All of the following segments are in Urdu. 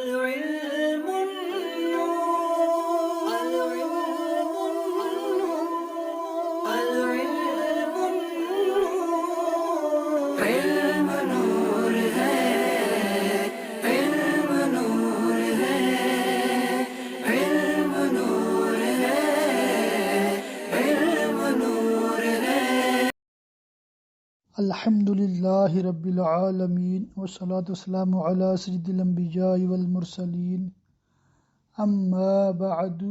العلم النور، العلم النور، العلم النور، علم نور ہے، علم نور ہے، علم نور ہے، علم نور ہے۔ الحمد للہ رب العالمین والصلاة والسلام علی سید الانبیاء والمرسلین اما بعد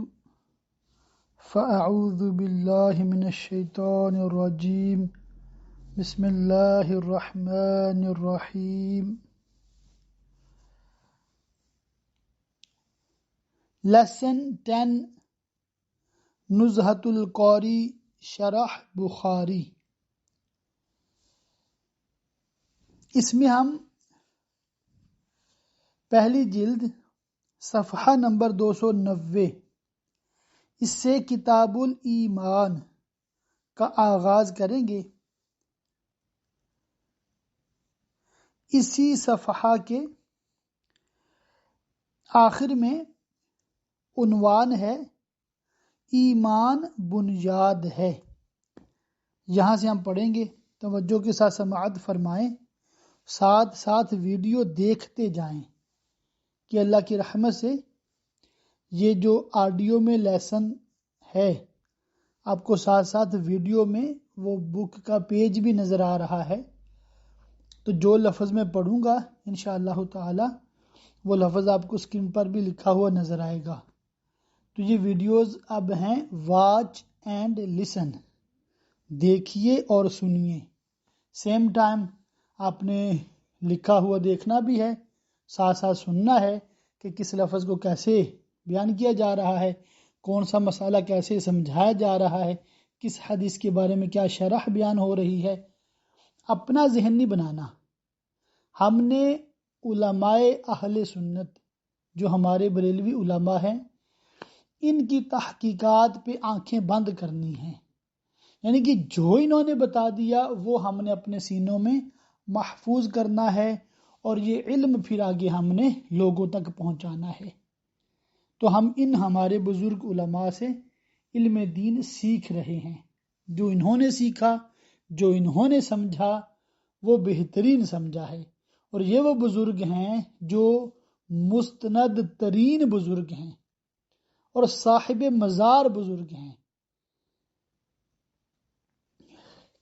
فاعوذ باللہ من الشیطان الرجیم بسم اللہ الرحمن الرحیم۔ لیسن 10 نزہۃ القاری شرح بخاری۔ اس میں ہم پہلی جلد صفحہ نمبر 290 اس سے کتاب الایمان کا آغاز کریں گے۔ اسی صفحہ کے آخر میں عنوان ہے ایمان بنیاد ہے۔ یہاں سے ہم پڑھیں گے، توجہ کے ساتھ سماعت فرمائیں، ساتھ ساتھ ویڈیو دیکھتے جائیں کہ اللہ کی رحمت سے یہ جو آڈیو میں لیسن ہے آپ کو ساتھ ساتھ ویڈیو میں وہ بک کا پیج بھی نظر آ رہا ہے، تو جو لفظ میں پڑھوں گا انشاءاللہ تعالی وہ لفظ آپ کو اسکرین پر بھی لکھا ہوا نظر آئے گا۔ تو یہ ویڈیوز اب ہیں واچ اینڈ لسن، دیکھیے اور سنیے، سیم ٹائم آپ نے لکھا ہوا دیکھنا بھی ہے، ساتھ ساتھ سننا ہے کہ کس لفظ کو کیسے بیان کیا جا رہا ہے، کون سا مسئلہ کیسے سمجھایا جا رہا ہے، کس حدیث کے بارے میں کیا شرح بیان ہو رہی ہے۔ اپنا ذہن نہیں بنانا۔ ہم نے علماء اہل سنت جو ہمارے بریلوی علماء ہیں ان کی تحقیقات پہ آنکھیں بند کرنی ہیں، یعنی کہ جو انہوں نے بتا دیا وہ ہم نے اپنے سینوں میں محفوظ کرنا ہے، اور یہ علم پھر آگے ہم نے لوگوں تک پہنچانا ہے۔ تو ہم ان ہمارے بزرگ علماء سے علم دین سیکھ رہے ہیں، جو انہوں نے سیکھا، جو انہوں نے سمجھا وہ بہترین سمجھا ہے، اور یہ وہ بزرگ ہیں جو مستند ترین بزرگ ہیں اور صاحب مزار بزرگ ہیں۔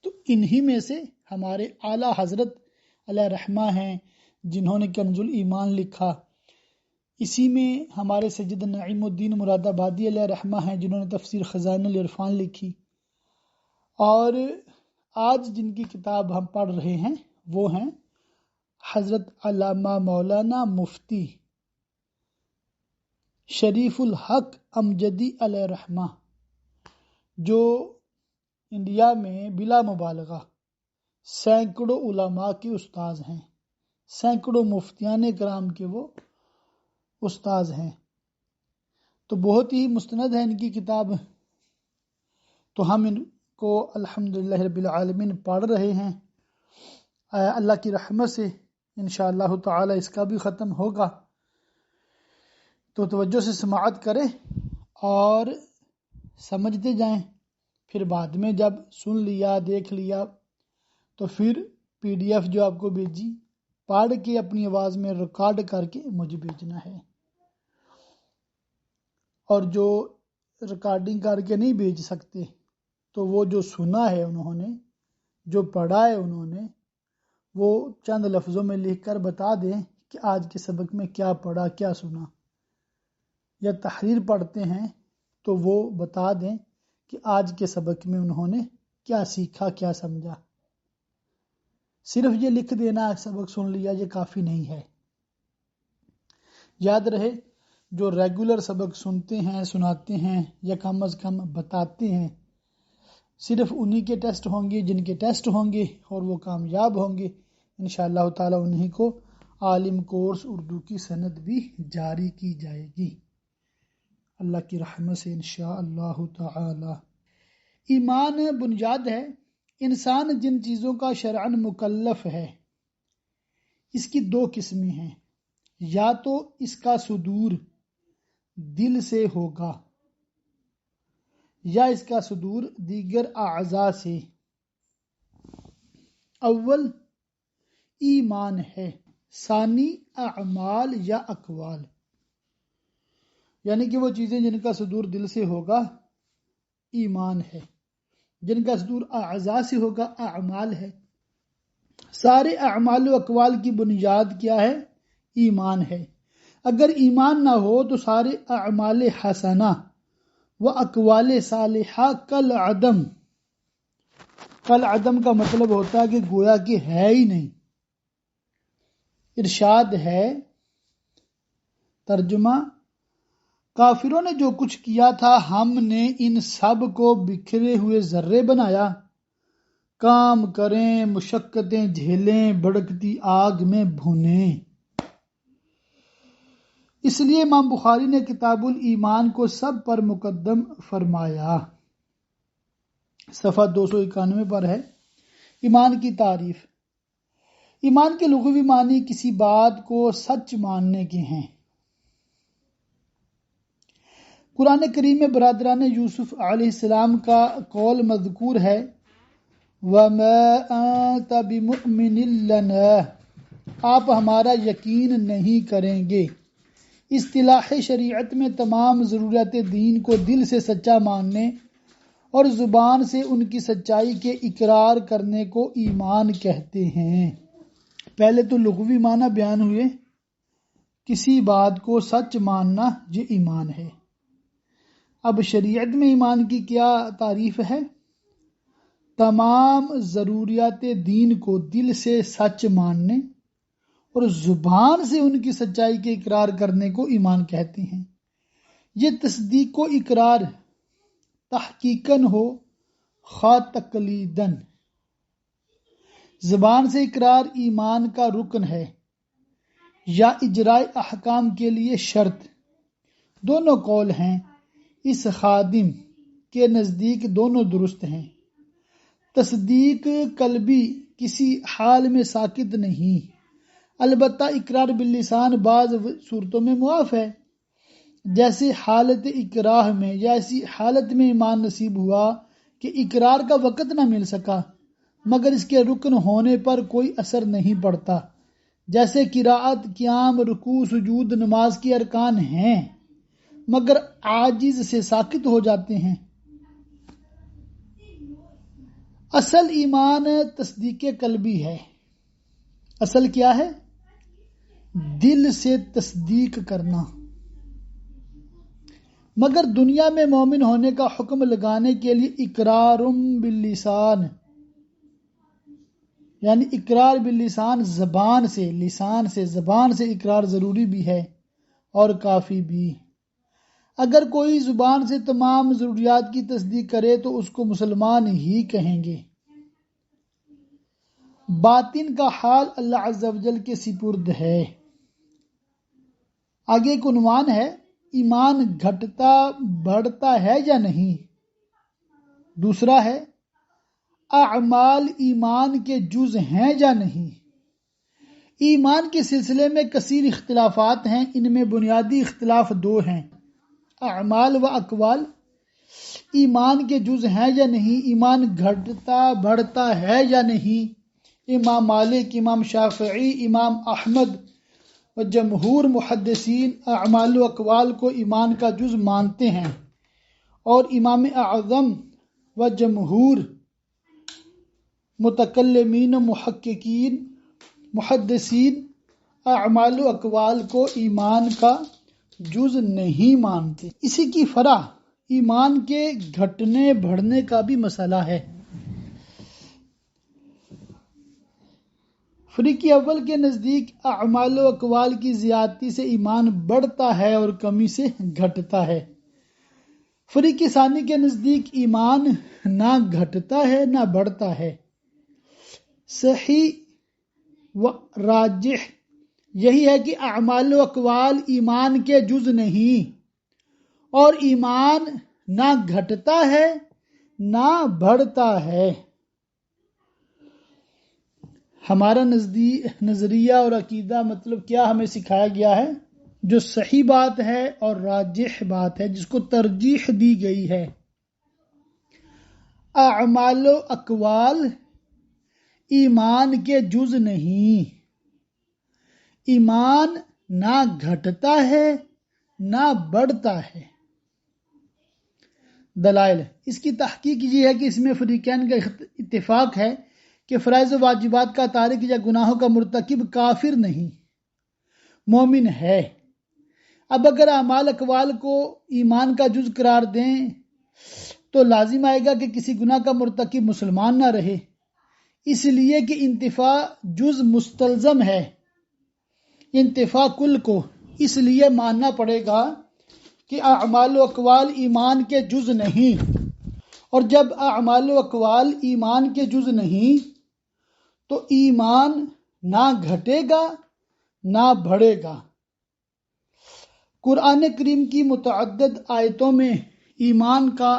تو انہی میں سے ہمارے اعلیٰ حضرت علیہ رحمہ ہیں جنہوں نے کنز الایمان لکھا۔ اسی میں ہمارے سید نعیم الدین مراد آبادی علیہ رحمہ ہیں جنہوں نے تفسیر خزائن العرفان لکھی، اور آج جن کی کتاب ہم پڑھ رہے ہیں وہ ہیں حضرت علامہ مولانا مفتی شریف الحق امجدی علیہ رحمہ، جو انڈیا میں بلا مبالغہ سینکڑوں علماء کے استاذ ہیں، سینکڑوں مفتیان کرام کے وہ استاذ ہیں۔ تو بہت ہی مستند ہے ان کی کتاب، تو ہم ان کو الحمدللہ رب العالمین پڑھ رہے ہیں۔ اللہ کی رحمت سے انشاءاللہ تعالی اس کا بھی ختم ہوگا، تو توجہ سے سماعت کریں اور سمجھتے جائیں۔ پھر بعد میں جب سن لیا دیکھ لیا تو پھر PDF جو آپ کو بھیجی پڑھ کے اپنی آواز میں ریکارڈ کر کے مجھے بھیجنا ہے، اور جو ریکارڈنگ کر کے نہیں بھیج سکتے تو وہ جو سنا ہے انہوں نے، جو پڑھا ہے انہوں نے، وہ چند لفظوں میں لکھ کر بتا دیں کہ آج کے سبق میں کیا پڑھا کیا سنا، یا تحریر پڑھتے ہیں تو وہ بتا دیں کہ آج کے سبق میں انہوں نے کیا سیکھا کیا سمجھا۔ صرف یہ لکھ دینا سبق سن لیا یہ کافی نہیں ہے۔ یاد رہے جو ریگولر سبق سنتے ہیں سناتے ہیں یا کم از کم بتاتے ہیں، صرف انہی کے ٹیسٹ ہوں گے جن کے ٹیسٹ ہوں گے اور وہ کامیاب ہوں گے انشاءاللہ تعالی۔ انہی کو عالم کورس اردو کی سند بھی جاری کی جائے گی اللہ کی رحمت سے انشاءاللہ تعالی۔ ایمان بنیاد ہے۔ انسان جن چیزوں کا شرعاً مکلف ہے اس کی 2 قسمیں ہیں، یا تو اس کا صدور دل سے ہوگا یا اس کا صدور دیگر اعضاء سے۔ اول ایمان ہے، ثانی اعمال یا اقوال، یعنی کہ وہ چیزیں جن کا صدور دل سے ہوگا ایمان ہے، جن کا صدور اعضاء سے ہوگا اعمال ہے۔ سارے اعمال و اقوال کی بنیاد کیا ہے؟ ایمان ہے۔ اگر ایمان نہ ہو تو سارے اعمال حسنہ و اقوال صالحہ کل عدم۔ کل عدم کا مطلب ہوتا ہے کہ گویا کہ ہے ہی نہیں۔ ارشاد ہے، ترجمہ، کافروں نے جو کچھ کیا تھا ہم نے ان سب کو بکھرے ہوئے ذرے بنایا، کام کریں، مشقتیں جھیلیں، بھڑکتی آگ میں بھونیں۔ اس لیے امام بخاری نے کتاب الایمان کو سب پر مقدم فرمایا۔ صفحہ 291 پر ہے۔ ایمان کی تعریف۔ ایمان کے لغوی معنی کسی بات کو سچ ماننے کے ہیں۔ قرآن کریم میں برادران یوسف علیہ السلام کا قول مذکور ہے، وَمَا أَنْتَ بِمُؤْمِنٍ لَنَا، آپ ہمارا یقین نہیں کریں گے۔ اصطلاح شریعت میں تمام ضروریات دین کو دل سے سچا ماننے اور زبان سے ان کی سچائی کے اقرار کرنے کو ایمان کہتے ہیں۔ پہلے تو لغوی معنی بیان ہوئے، کسی بات کو سچ ماننا یہ ایمان ہے۔ اب شریعت میں ایمان کی کیا تعریف ہے؟ تمام ضروریات دین کو دل سے سچ ماننے اور زبان سے ان کی سچائی کے اقرار کرنے کو ایمان کہتے ہیں۔ یہ تصدیق و اقرار تحقیقاً ہو خواہ تقلیداً۔ زبان سے اقرار ایمان کا رکن ہے یا اجرائے احکام کے لیے شرط، دونوں قول ہیں، اس خادم کے نزدیک دونوں درست ہیں۔ تصدیق قلبی کسی حال میں ساکت نہیں، البتہ اقرار باللسان بعض صورتوں میں معاف ہے، جیسے حالت اکراہ میں، یا ایسی حالت میں ایمان نصیب ہوا کہ اقرار کا وقت نہ مل سکا مگر اس کے رکن ہونے پر کوئی اثر نہیں پڑتا، جیسے قراءت، قیام، رکوع، سجود نماز کے ارکان ہیں مگر عاجز سے ساکت ہو جاتے ہیں۔ اصل ایمان تصدیق قلبی ہے۔ اصل کیا ہے؟ دل سے تصدیق کرنا۔ مگر دنیا میں مومن ہونے کا حکم لگانے کے لیے اقرار باللسان، یعنی اقرار باللسان زبان سے، لسان سے، زبان سے اقرار ضروری بھی ہے اور کافی بھی۔ اگر کوئی زبان سے تمام ضروریات کی تصدیق کرے تو اس کو مسلمان ہی کہیں گے۔ باطن کا حال اللہ عز و جل کے سپرد ہے۔ آگے ایک عنوان ہے، ایمان گھٹتا بڑھتا ہے یا نہیں؟ دوسرا ہے، اعمال ایمان کے جز ہیں یا نہیں؟ ایمان کے سلسلے میں کثیر اختلافات ہیں، ان میں بنیادی اختلاف دو ہیں، اعمال و اقوال ایمان کے جز ہیں یا نہیں، ایمان گھٹتا بڑھتا ہے یا نہیں۔ امام مالک، امام شافعی، امام احمد و جمہور محدثین اعمال و اقوال کو ایمان کا جز مانتے ہیں، اور امام اعظم و جمہور متکلمین و محققین محدثین اعمال و اقوال کو ایمان کا جز نہیں مانتے۔ اسی کی فرع ایمان کے گھٹنے بڑھنے کا بھی مسئلہ ہے۔ فریق اول کے نزدیک اعمال و اقوال کی زیادتی سے ایمان بڑھتا ہے اور کمی سے گھٹتا ہے۔ فریق ثانی کے نزدیک ایمان نہ گھٹتا ہے نہ بڑھتا ہے۔ صحیح و راجح یہی ہے کہ اعمال و اقوال ایمان کے جز نہیں، اور ایمان نہ گھٹتا ہے نہ بڑھتا ہے۔ ہمارا نظریہ اور عقیدہ مطلب کیا ہمیں سکھایا گیا ہے؟ جو صحیح بات ہے اور راجح بات ہے، جس کو ترجیح دی گئی ہے، اعمال و اقوال ایمان کے جز نہیں، ایمان نہ گھٹتا ہے نہ بڑھتا ہے۔ دلائل، اس کی تحقیق یہ ہے کہ اس میں فریقین کا اتفاق ہے کہ فرائض و واجبات کا تارک یا گناہوں کا مرتکب کافر نہیں، مومن ہے۔ اب اگر اعمال اقوال کو ایمان کا جز قرار دیں تو لازم آئے گا کہ کسی گناہ کا مرتکب مسلمان نہ رہے، اس لیے کہ انتفاع جز مستلزم ہے، انتفاع کل کو، اس لیے ماننا پڑے گا کہ اعمال و اقوال ایمان کے جز نہیں، اور جب اعمال و اقوال ایمان کے جز نہیں تو ایمان نہ گھٹے گا نہ بڑھے گا۔ قرآن کریم کی متعدد آیتوں میں ایمان کا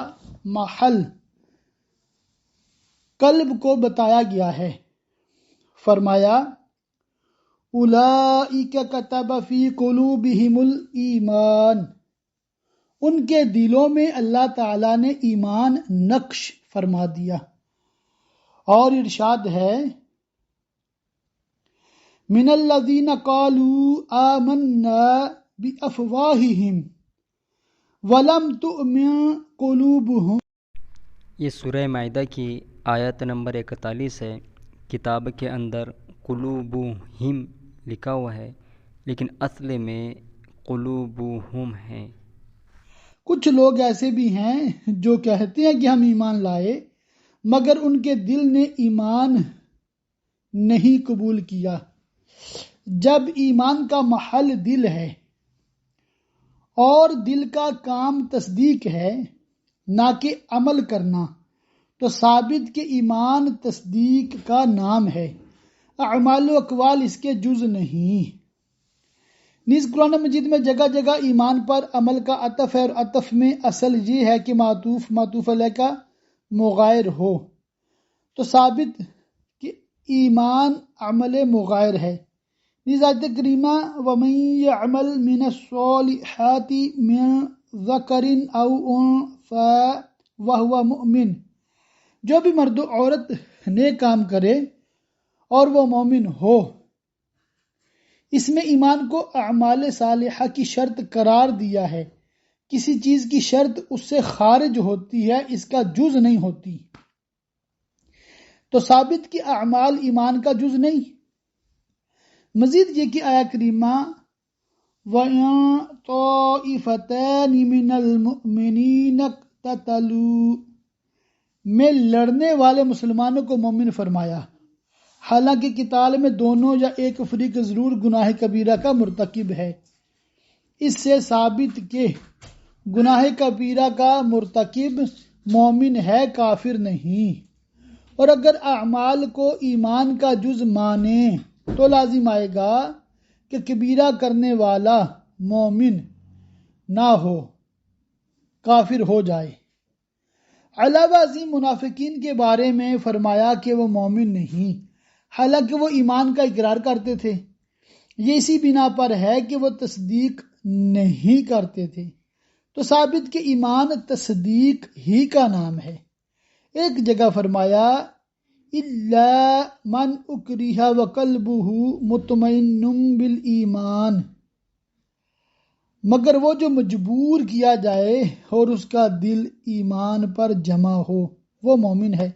محل قلب کو بتایا گیا ہے۔ فرمایا اولئک کتب فی قلوبہم الایمان، ان کے دلوں میں اللہ تعالیٰ نے ایمان نقش فرما دیا۔ اور ارشاد ہے من الذین قالوا آمنا بافواہہم ولم تؤمن قلوبہم۔ یہ سورہ مائدہ کی آیت نمبر 41 ہے۔ کتاب کے اندر قلوبہم لکھا ہوا ہے، لیکن اصل میں قلوبہم ہے۔ کچھ لوگ ایسے بھی ہیں جو کہتے ہیں کہ ہم ایمان لائے، مگر ان کے دل نے ایمان نہیں قبول کیا۔ جب ایمان کا محل دل ہے اور دل کا کام تصدیق ہے نہ کہ عمل کرنا، تو ثابت کہ ایمان تصدیق کا نام ہے، اعمال و اقوال اس کے جز نہیں۔ نیز قرآن مجید میں جگہ جگہ ایمان پر عمل کا عطف ہے، اور عطف میں اصل یہ ہے کہ معطوف علیہ کا مغائر ہو، تو ثابت کہ ایمان عمل مغائر ہے۔ نیز آیت کریمہ وَمَن يَعْمَلْ مِنَ الصَّالِحَاتِ مِن ذَكَرٍ أَوْ أُنثَىٰ وَهُوَ مُؤْمِنٌ، جو بھی مرد و عورت نیک کام کرے اور وہ مومن ہو، اس میں ایمان کو اعمال صالحہ کی شرط قرار دیا ہے۔ کسی چیز کی شرط اس سے خارج ہوتی ہے، اس کا جز نہیں ہوتی، تو ثابت کہ اعمال ایمان کا جز نہیں۔ مزید یہ کہ آیہ کریمہ وَإِن طَائِفَتَانِ مِنَ الْمُؤْمِنِينَ اقْتَتَلُوا میں لڑنے والے مسلمانوں کو مومن فرمایا، حالانکہ قتال میں دونوں یا ایک فریق ضرور گناہ کبیرہ کا مرتکب ہے۔ اس سے ثابت کہ گناہ کبیرہ کا مرتکب مومن ہے، کافر نہیں۔ اور اگر اعمال کو ایمان کا جز مانیں تو لازم آئے گا کہ کبیرہ کرنے والا مومن نہ ہو، کافر ہو جائے۔ علاوہ ازیں منافقین کے بارے میں فرمایا کہ وہ مومن نہیں، حالانکہ وہ ایمان کا اقرار کرتے تھے، یہ اسی بنا پر ہے کہ وہ تصدیق نہیں کرتے تھے، تو ثابت کہ ایمان تصدیق ہی کا نام ہے۔ ایک جگہ فرمایا اِلَّا مَنْ اُكْرِهَ وَقَلْبُهُ مُطْمَئِنٌّ بِالْإِيمَانِ، مگر وہ جو مجبور کیا جائے اور اس کا دل ایمان پر جمع ہو، وہ مومن ہے۔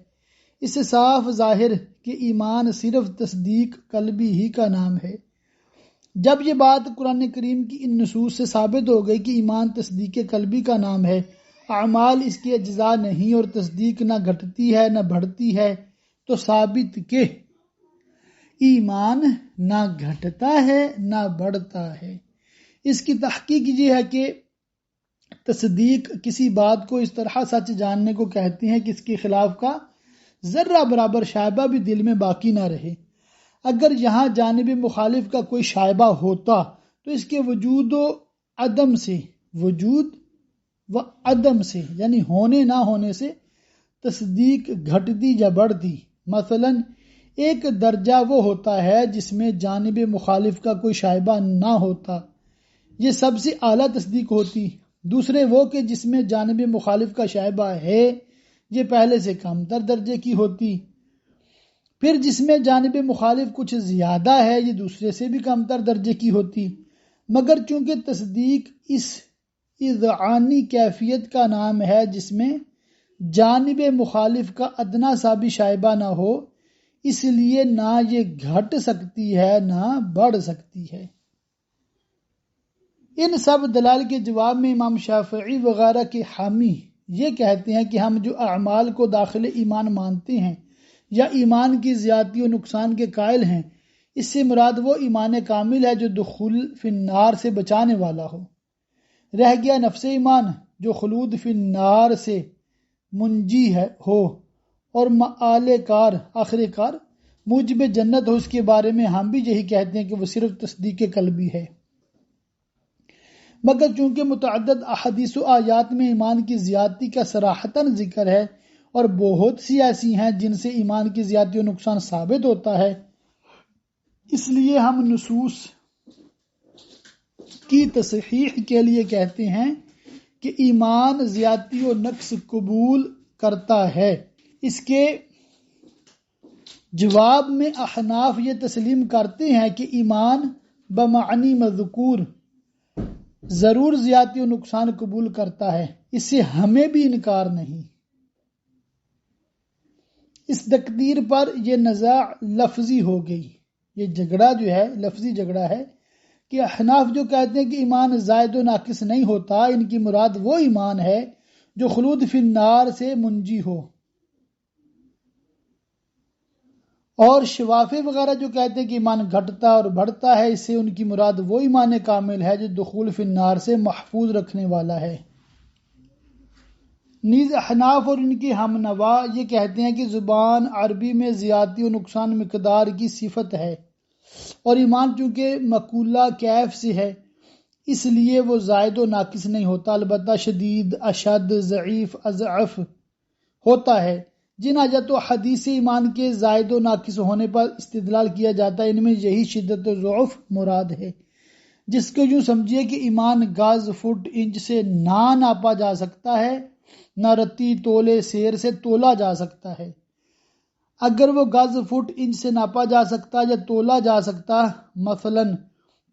اس سے صاف ظاہر کہ ایمان صرف تصدیق قلبی ہی کا نام ہے۔ جب یہ بات قرآن کریم کی ان نصوص سے ثابت ہو گئی کہ ایمان تصدیق قلبی کا نام ہے، اعمال اس کے اجزاء نہیں، اور تصدیق نہ گھٹتی ہے نہ بڑھتی ہے، تو ثابت کہ ایمان نہ گھٹتا ہے نہ بڑھتا ہے۔ اس کی تحقیق یہ ہے کہ تصدیق کسی بات کو اس طرح سچ جاننے کو کہتے ہیں کہ اس کے خلاف کا ذرہ برابر شائبہ بھی دل میں باقی نہ رہے۔ اگر یہاں جانب مخالف کا کوئی شائبہ ہوتا تو اس کے وجود و عدم سے یعنی ہونے نہ ہونے سے تصدیق گھٹتی یا بڑھتی۔ مثلا ایک درجہ وہ ہوتا ہے جس میں جانب مخالف کا کوئی شائبہ نہ ہوتا، یہ سب سے اعلیٰ تصدیق ہوتی۔ دوسرے وہ کہ جس میں جانب مخالف کا شائبہ ہے، یہ پہلے سے کم تر درجے کی ہوتی۔ پھر جس میں جانب مخالف کچھ زیادہ ہے، یہ دوسرے سے بھی کم تر درجے کی ہوتی، مگر چونکہ تصدیق اس اذعانی کیفیت کا نام ہے جس میں جانب مخالف کا ادنا سا بھی شائبہ نہ ہو، اس لیے نہ یہ گھٹ سکتی ہے نہ بڑھ سکتی ہے۔ ان سب دلائل کے جواب میں امام شافعی وغیرہ کے حامی یہ کہتے ہیں کہ ہم جو اعمال کو داخل ایمان مانتے ہیں یا ایمان کی زیادتی و نقصان کے قائل ہیں، اس سے مراد وہ ایمان کامل ہے جو دخول فی النار سے بچانے والا ہو۔ رہ گیا نفس ایمان جو خلود فی النار سے منجی ہو اور مآل کار آخر کار موجب جنت ہو، اس کے بارے میں ہم بھی یہی کہتے ہیں کہ وہ صرف تصدیق قلبی ہے۔ مگر چونکہ متعدد احادیث و آیات میں ایمان کی زیادتی کا صراحتاً ذکر ہے اور بہت سی ایسی ہیں جن سے ایمان کی زیادتی و نقصان ثابت ہوتا ہے، اس لیے ہم نصوص کی تصحیح کے لیے کہتے ہیں کہ ایمان زیادتی و نقص قبول کرتا ہے۔ اس کے جواب میں احناف یہ تسلیم کرتے ہیں کہ ایمان بمعنی مذکور ضرور زیادتی و نقصان قبول کرتا ہے، اس سے ہمیں بھی انکار نہیں۔ اس تقدیر پر یہ نزاع لفظی ہو گئی، یہ جھگڑا جو ہے لفظی جھگڑا ہے کہ احناف جو کہتے ہیں کہ ایمان زائد و ناقص نہیں ہوتا، ان کی مراد وہ ایمان ہے جو خلود فی النار سے منجی ہو، اور شوافی وغیرہ جو کہتے ہیں کہ ایمان گھٹتا اور بڑھتا ہے، اس سے ان کی مراد وہ ایمان کامل ہے جو دخول فی النار سے محفوظ رکھنے والا ہے۔ نیز احناف اور ان کے ہم نوا یہ کہتے ہیں کہ زبان عربی میں زیادتی و نقصان مقدار کی صفت ہے، اور ایمان چونکہ مقولہ کیف سے ہے اس لیے وہ زائد و ناقص نہیں ہوتا، البتہ شدید، اشد، ضعیف، اضعف ہوتا ہے۔ جن آیات و حدیث ایمان کے زائد و ناقص ہونے پر استدلال کیا جاتا ہے، ان میں یہی شدت و ضعف مراد ہے، جس کو یوں سمجھیے کہ ایمان گز، فٹ، انچ سے نہ ناپا جا سکتا ہے، نہ رتی، تولے، سیر سے تولا جا سکتا ہے۔ اگر وہ گز، فٹ، انچ سے ناپا جا سکتا یا تولا جا سکتا مثلا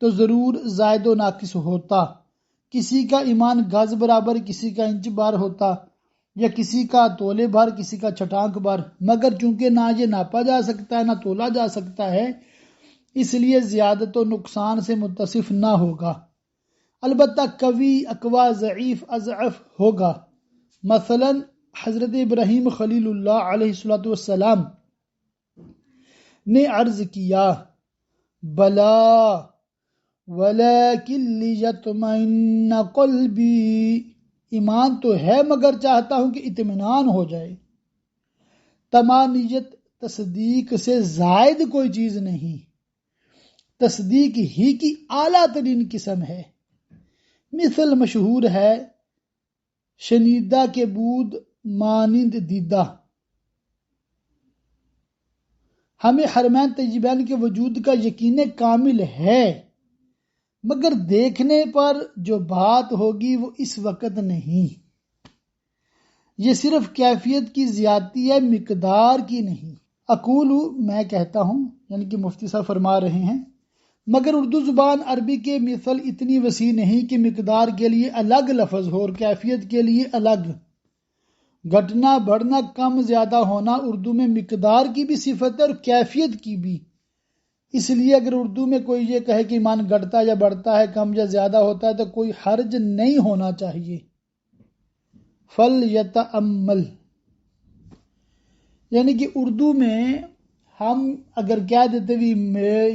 تو ضرور زائد و ناقص ہوتا، کسی کا ایمان گز برابر کسی کا انچ بھر ہوتا، یا کسی کا تولے بھر کسی کا چٹانک بھر، مگر چونکہ نہ یہ ناپا جا سکتا ہے نہ تولا جا سکتا ہے، اس لیے زیادت و نقصان سے متصف نہ ہوگا، البتہ قوی، اقوا، ضعیف، اضعف ہوگا۔ مثلا حضرت ابراہیم خلیل اللہ علیہ السلام نے عرض کیا، بلا ولیکن لیطمئن قلبی، ایمان تو ہے مگر چاہتا ہوں کہ اطمینان ہو جائے۔ تمانیت تصدیق سے زائد کوئی چیز نہیں، تصدیق ہی کی اعلیٰ ترین قسم ہے۔ مثل مشہور ہے، شنیدہ کے بود مانند دیدہ۔ ہمیں حرمین طیبین کے وجود کا یقین کامل ہے، مگر دیکھنے پر جو بات ہوگی وہ اس وقت نہیں۔ یہ صرف کیفیت کی زیادتی ہے، مقدار کی نہیں۔ اقول، میں کہتا ہوں، یعنی کہ مفتی صاحب فرما رہے ہیں، مگر اردو زبان عربی کے مثل اتنی وسیع نہیں کہ مقدار کے لیے الگ لفظ ہو اور کیفیت کے لیے الگ۔ گھٹنا، بڑھنا، کم زیادہ ہونا اردو میں مقدار کی بھی صفت ہے اور کیفیت کی بھی۔ اس لیے اگر اردو میں کوئی یہ کہے کہ ایمان گھٹتا یا بڑھتا ہے، کم یا زیادہ ہوتا ہے، تو کوئی حرج نہیں ہونا چاہیے۔ فَلْيَتَأَمَّلْ، یعنی کہ اردو میں ہم اگر کہہ دیتے بھی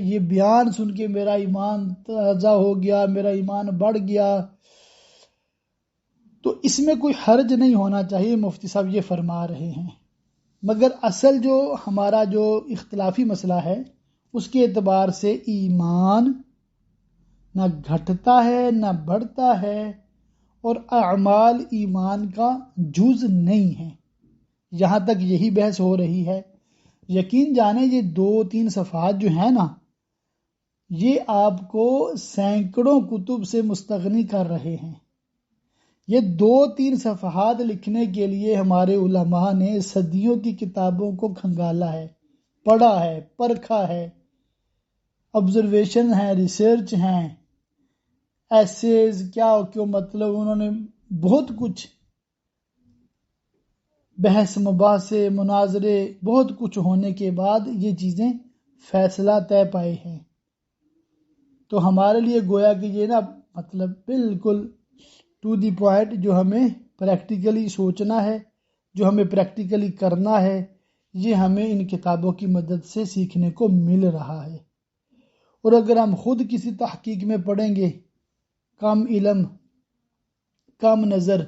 یہ بیان سن کے میرا ایمان تازہ ہو گیا، میرا ایمان بڑھ گیا، تو اس میں کوئی حرج نہیں ہونا چاہیے، مفتی صاحب یہ فرما رہے ہیں۔ مگر اصل جو ہمارا جو اختلافی مسئلہ ہے، اس کے اعتبار سے ایمان نہ گھٹتا ہے نہ بڑھتا ہے، اور اعمال ایمان کا جز نہیں ہے، یہاں تک یہی بحث ہو رہی ہے۔ یقین جانے یہ 2-3 صفحات جو ہیں نا، یہ آپ کو سینکڑوں کتب سے مستغنی کر رہے ہیں۔ یہ 2-3 صفحات لکھنے کے لیے ہمارے علماء نے صدیوں کی کتابوں کو کھنگالا ہے، پڑھا ہے، پرکھا ہے، آبزرویشن ہیں، ریسرچ ہیں، ایسیز کیا مطلب انہوں نے بہت کچھ بحث مباحثے مناظرے بہت کچھ ہونے کے بعد یہ چیزیں فیصلہ طے پائے ہیں۔ تو ہمارے لیے گویا کہ یہ نا مطلب بالکل ٹو دی پوائنٹ جو ہمیں پریکٹیکلی سوچنا ہے، جو ہمیں پریکٹیکلی کرنا ہے، یہ ہمیں ان کتابوں کی مدد سے سیکھنے کو مل رہا ہے۔ اور اگر ہم خود کسی تحقیق میں پڑھیں گے کم علم کم نظر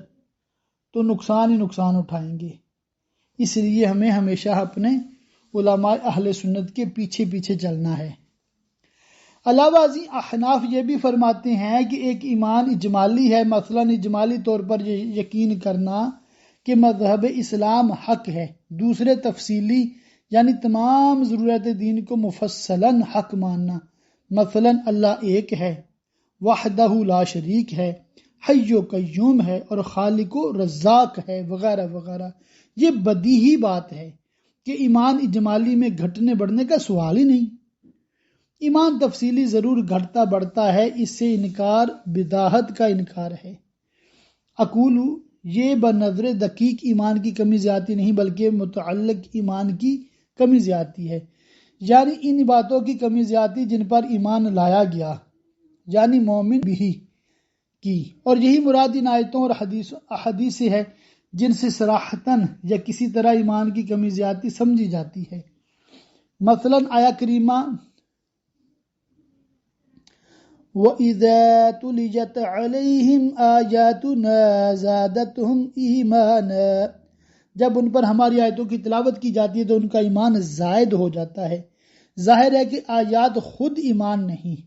تو نقصان ہی نقصان اٹھائیں گے۔ اس لیے ہمیں ہمیشہ اپنے علماء اہل سنت کے پیچھے پیچھے چلنا ہے۔ علاوہ ازیں احناف یہ بھی فرماتے ہیں کہ ایک ایمان اجمالی ہے، مثلا اجمالی طور پر یہ یقین کرنا کہ مذہب اسلام حق ہے، دوسرے تفصیلی یعنی تمام ضرورت دین کو مفصلاً حق ماننا، مثلا اللہ ایک ہے، وحدہ لا شریک ہے، حی و قیوم ہے اور خالق و رزاق ہے، وغیرہ وغیرہ۔ یہ بدیہی بات ہے کہ ایمان اجمالی میں گھٹنے بڑھنے کا سوال ہی نہیں۔ ایمان تفصیلی ضرور گھٹتا بڑھتا ہے، اس سے انکار بداہت کا انکار ہے۔ اقول یہ بنظر دقیق ایمان کی کمی زیادتی نہیں بلکہ متعلق ایمان کی کمی زیادتی ہے، یعنی ان باتوں کی کمی زیادتی جن پر ایمان لایا گیا، یعنی مومن بھی کی، اور یہی مراد ان آیتوں اور احادیث سے ہے جن سے صراحتاً یا کسی طرح ایمان کی کمی زیادتی سمجھی جاتی ہے۔ مثلا آیا کریمہ وَإِذَا تُلِيَتْ عَلَيْهِمْ آيَاتُنَا زَادَتْهُمْ إِيمَانًا، جب ان پر ہماری آیتوں کی تلاوت کی جاتی ہے تو ان کا ایمان زائد ہو جاتا ہے۔ ظاہر ہے کہ آیات خود ایمان نہیں،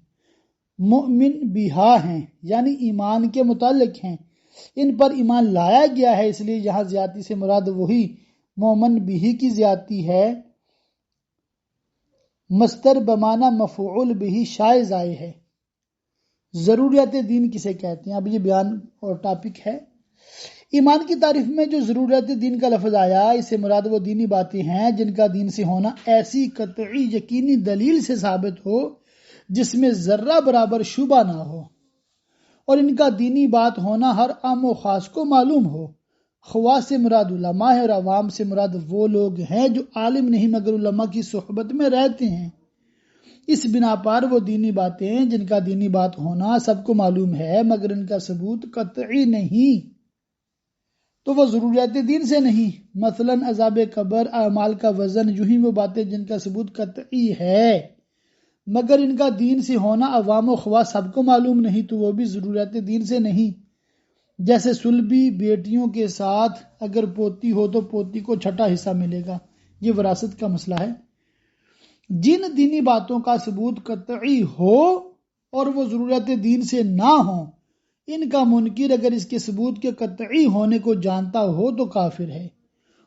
مؤمن بہا ہیں، یعنی ایمان کے متعلق ہیں، ان پر ایمان لایا گیا ہے، اس لیے یہاں زیادتی سے مراد وہی مومن بہی کی زیادتی ہے۔ مصدر بمعنی مفعول بہی شائز آئے ہے۔ ضروریات دین کسے کہتے ہیں، اب یہ بیان اور ٹاپک ہے۔ ایمان کی تعریف میں جو ضروریات دین کا لفظ آیا، اس سے مراد وہ دینی باتیں ہیں جن کا دین سے ہونا ایسی قطعی یقینی دلیل سے ثابت ہو جس میں ذرہ برابر شبہ نہ ہو، اور ان کا دینی بات ہونا ہر عام و خاص کو معلوم ہو۔ خواص سے مراد علماء ہے اور عوام سے مراد وہ لوگ ہیں جو عالم نہیں مگر علماء کی صحبت میں رہتے ہیں۔ اس بنا پر وہ دینی باتیں جن کا دینی بات ہونا سب کو معلوم ہے مگر ان کا ثبوت قطعی نہیں، تو وہ ضروریات دین سے نہیں۔ مثلا عذاب قبر، اعمال کا وزن، یوں ہی وہ باتیں جن کا ثبوت قطعی ہے مگر ان کا دین سے ہونا عوام و خواص سب کو معلوم نہیں، تو وہ بھی ضروریات دین سے نہیں۔ جیسے سلبی بیٹیوں کے ساتھ اگر پوتی ہو تو پوتی کو چھٹا حصہ ملے گا، یہ وراثت کا مسئلہ ہے۔ جن دینی باتوں کا ثبوت قطعی ہو اور وہ ضروریات دین سے نہ ہوں، ان کا منکر اگر اس کے ثبوت کے قطعی ہونے کو جانتا ہو تو کافر ہے،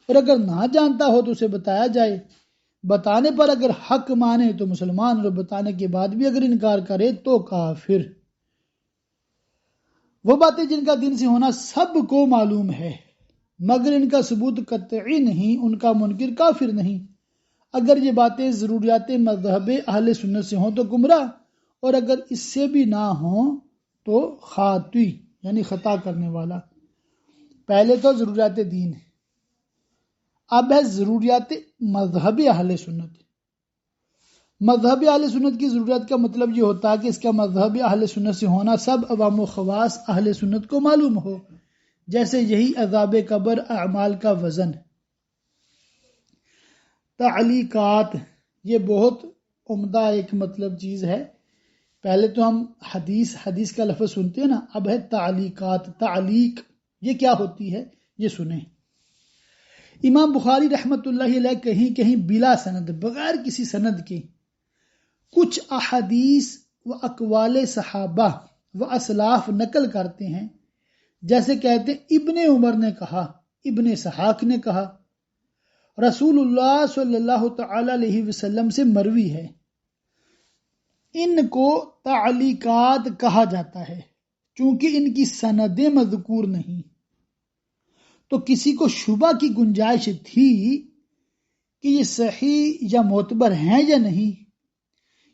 اور اگر نہ جانتا ہو تو اسے بتایا جائے، بتانے پر اگر حق مانے تو مسلمان، اور بتانے کے بعد بھی اگر انکار کرے تو کافر۔ وہ باتیں جن کا دین سے ہونا سب کو معلوم ہے مگر ان کا ثبوت قطعی نہیں، ان کا منکر کافر نہیں۔ اگر یہ باتیں ضروریات مذہب اہل سنت سے ہوں تو گمراہ، اور اگر اس سے بھی نہ ہوں تو خاطی یعنی خطا کرنے والا۔ پہلے تو ضروریات دین، اب ہے ضروریات مذہب اہل سنت۔ مذہب اہل سنت کی ضروریات کا مطلب یہ ہوتا ہے کہ اس کا مذہب اہل سنت سے ہونا سب عوام و خواص اہل سنت کو معلوم ہو، جیسے یہی عذاب قبر، اعمال کا وزن۔ تعلیقات، یہ بہت عمدہ ایک مطلب چیز ہے۔ پہلے تو ہم حدیث کا لفظ سنتے ہیں نا، اب ہے تعلیقات۔ تعلیق یہ کیا ہوتی ہے یہ سنیں۔ امام بخاری رحمۃ اللہ علیہ کہیں کہیں بلا سند، بغیر کسی سند کے کچھ احادیث و اقوال صحابہ و اسلاف نقل کرتے ہیں، جیسے کہتے ابن عمر نے کہا، ابن اسحاق نے کہا، رسول اللہ صلی اللہ تعالی علیہ وسلم سے مروی ہے۔ ان کو تعلیقات کہا جاتا ہے چونکہ ان کی سندیں مذکور نہیں، تو کسی کو شبہ کی گنجائش تھی کہ یہ صحیح یا معتبر ہیں یا نہیں،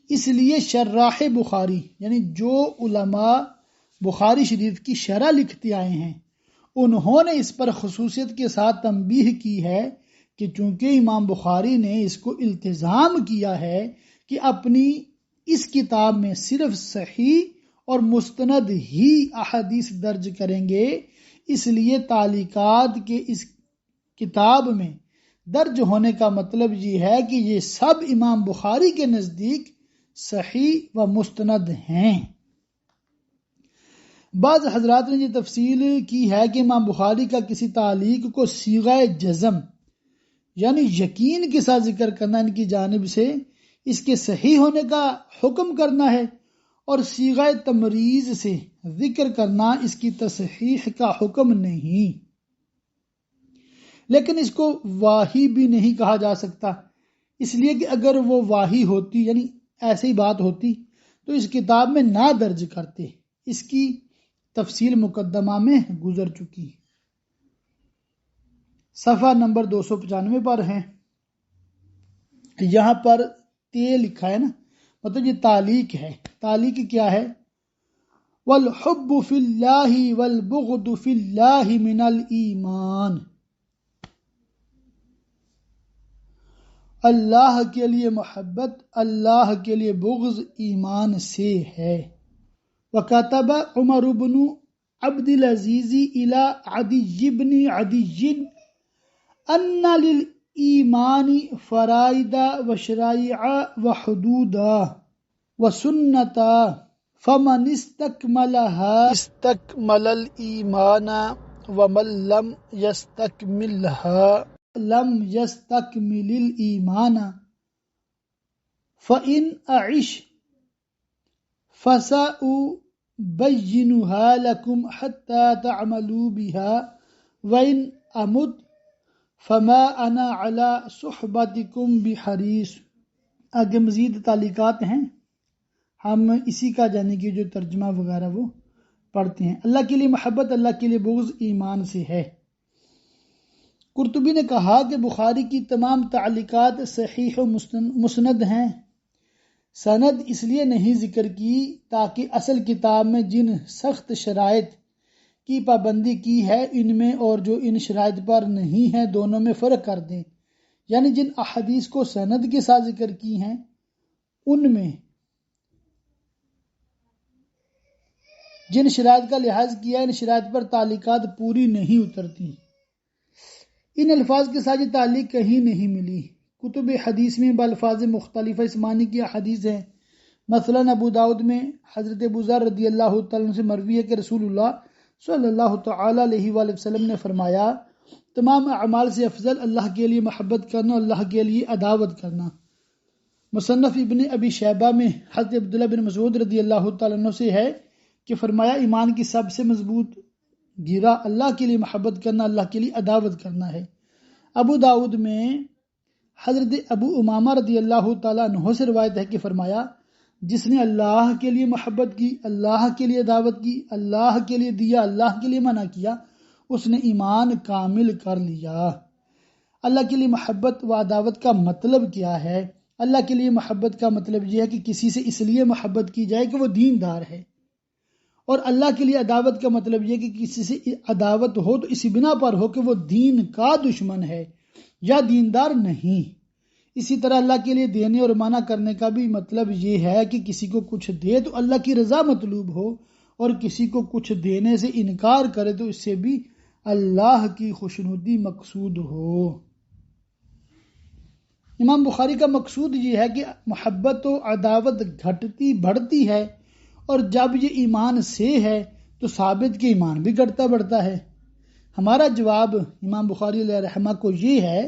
اس لیے شراح بخاری یعنی جو علماء بخاری شریف کی شرح لکھتے آئے ہیں انہوں نے اس پر خصوصیت کے ساتھ تنبیہ کی ہے کہ چونکہ امام بخاری نے اس کو التزام کیا ہے کہ اپنی اس کتاب میں صرف صحیح اور مستند ہی احادیث درج کریں گے، اس لیے تعلیقات کے اس کتاب میں درج ہونے کا مطلب یہ ہے کہ یہ سب امام بخاری کے نزدیک صحیح و مستند ہیں۔ بعض حضرات نے یہ تفصیل کی ہے کہ امام بخاری کا کسی تعلیق کو صیغہ جزم یعنی یقین کے ساتھ ذکر کرنا ان کی جانب سے اس کے صحیح ہونے کا حکم کرنا ہے، اور صیغہ تمریز سے ذکر کرنا اس کی تصحیح کا حکم نہیں، لیکن اس کو واہی بھی نہیں کہا جا سکتا، اس لیے کہ اگر وہ واہی ہوتی یعنی ایسی بات ہوتی تو اس کتاب میں نہ درج کرتے، اس کی تفصیل مقدمہ میں گزر چکی۔ صفحہ نمبر 295 پر ہیں، یہاں پر تے لکھا ہے نا، مطلب یہ تعلیق ہے۔ تعلیق کیا ہے؟ والحب فی اللہ والبغض فی اللہ من الایمان، اللہ کے لیے محبت، اللہ کے لیے بغض ایمان سے ہے۔ وکتب عمر بن عبد العزیز الی عدی بن عدی ان للایمان فرائض وشرائع وحدودا وسنتا فمن استکملها استکمل الایمان ومن لم يستکملها لم يستکمل الایمان فإن أعش فسأبينها لكم حتى تعملوا بها وإن أمت فما أنا على صحبتكم بحريص۔ آگے مزید تعلیقات ہیں، ہم اسی کا جانے کی جو ترجمہ وغیرہ وہ پڑھتے ہیں۔ اللہ کے لیے محبت، اللہ کے لیے بغض ایمان سے ہے۔ قرطبی نے کہا کہ بخاری کی تمام تعلیقات صحیح و مسند ہیں۔ سند اس لیے نہیں ذکر کی تاکہ اصل کتاب میں جن سخت شرائط کی پابندی کی ہے ان میں اور جو ان شرائط پر نہیں ہے دونوں میں فرق کر دیں، یعنی جن احادیث کو سند کے ساتھ ذکر کی ہیں ان میں جن شرائط کا لحاظ کیا ان شرائط پر تعلیقات پوری نہیں اترتی۔ ان الفاظ کے ساتھ یہ تعلیق کہیں نہیں ملی۔ کتب حدیث میں بالفاظ مختلف اس معنی کی حدیث ہیں، مثلا ابو داؤد میں حضرت ابو ذر رضی اللہ تعالیٰ عنہ سے مروی ہے کہ رسول اللہ صلی اللہ تعالی علیہ وآلہ وسلم نے فرمایا تمام اعمال سے افضل اللہ کے لیے محبت کرنا، اللہ کے لیے عداوت کرنا۔ مصنف ابن ابی شیبہ میں حضرت عبداللہ بن مسعود رضی اللہ تعالیٰ عنہ سے ہے کہ فرمایا ایمان کی سب سے مضبوط گیرا اللہ کے لیے محبت کرنا، اللہ کے لیے عداوت کرنا ہے۔ ابو داؤد میں حضرت ابو امامہ رضی اللہ تعالیٰ عنہ سے روایت ہے کہ فرمایا جس نے اللہ کے لیے محبت کی، اللہ کے لیے دعوت کی، اللہ کے لیے دیا، اللہ کے لیے منع کیا، اس نے ایمان کامل کر لیا۔ اللہ کے لیے محبت و عداوت کا مطلب کیا ہے؟ اللہ کے لیے محبت کا مطلب یہ ہے کہ کسی سے اس لیے محبت کی جائے کہ وہ دیندار ہے، اور اللہ کے لیے عداوت کا مطلب یہ کہ کسی سے عداوت ہو تو اسی بنا پر ہو کہ وہ دین کا دشمن ہے یا دیندار نہیں۔ اسی طرح اللہ کے لیے دینے اور منع کرنے کا بھی مطلب یہ ہے کہ کسی کو کچھ دے تو اللہ کی رضا مطلوب ہو، اور کسی کو کچھ دینے سے انکار کرے تو اس سے بھی اللہ کی خوشنودی مقصود ہو۔ امام بخاری کا مقصود یہ ہے کہ محبت و عداوت گھٹتی بڑھتی ہے، اور جب یہ ایمان سے ہے تو ثابت کہ ایمان بھی گھٹتا بڑھتا ہے۔ ہمارا جواب امام بخاری علیہ رحمہ کو یہ ہے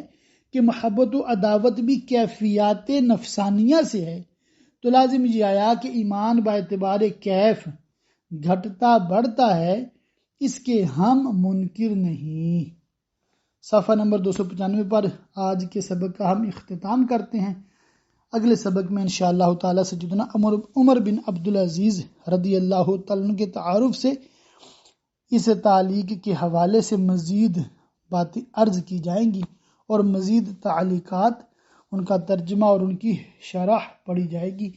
کہ محبت و عداوت بھی کیفیات نفسانیہ سے ہے، تو لازم یہ آیا کہ ایمان با اعتبار کیف گھٹتا بڑھتا ہے، اس کے ہم منکر نہیں۔ صفحہ نمبر 295 پر آج کے سبق کا ہم اختتام کرتے ہیں۔ اگلے سبق میں انشاءاللہ تعالی سیدنا عمر بن عبدالعزیز رضی اللہ تعالیٰ عنہ کے تعارف سے اس تعلیق کے حوالے سے مزید باتیں عرض کی جائیں گی اور مزید تعلیقات، ان کا ترجمہ اور ان کی شرح پڑھی جائے گی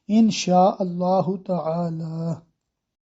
انشاءاللہ تعالی۔